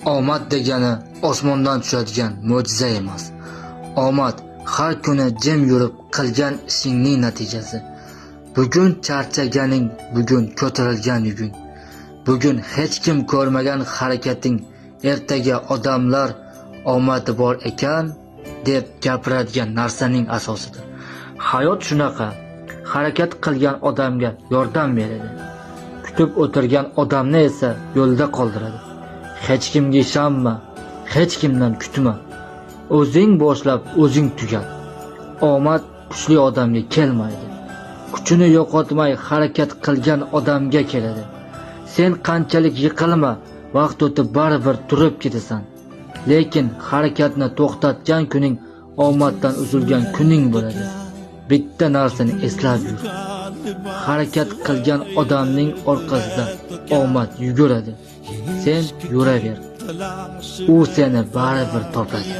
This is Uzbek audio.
Omad degani osmondan tushadigan mo'jiza emas. Omad har kuni jim yurib qilgan ishingning natijasi. Bugun charchaganing, bugun ko'tarilgan yuging. Bugun hech kim ko'rmagan harakating ertaga odamlar omadi bor ekan deb gapiradigan narsaning asosidir. Hayot shunaqa. Harakat qilgan odamga yordam beradi. Kutib o'tirgan odamni esa yo'lda qoldiradi. Hech kimga ishonma, hech kimdan kutma. O'zing boshlab, o'zing tugat. Omad kuchli odamga kelmaydi. Kuchini yo'qotmay harakat qilgan odamga keladi. Sen qanchalik yiqilma, vaqt o'tib baribir turib ketasan. Lekin harakatni to'xtatgan kuning omaddan uzilgan kuning bo'ladi. Bitta narsani eslab yur. Harakat qilgan odamning orqasida omad yuguradi. Sen yuraver. U seni baribir topadi.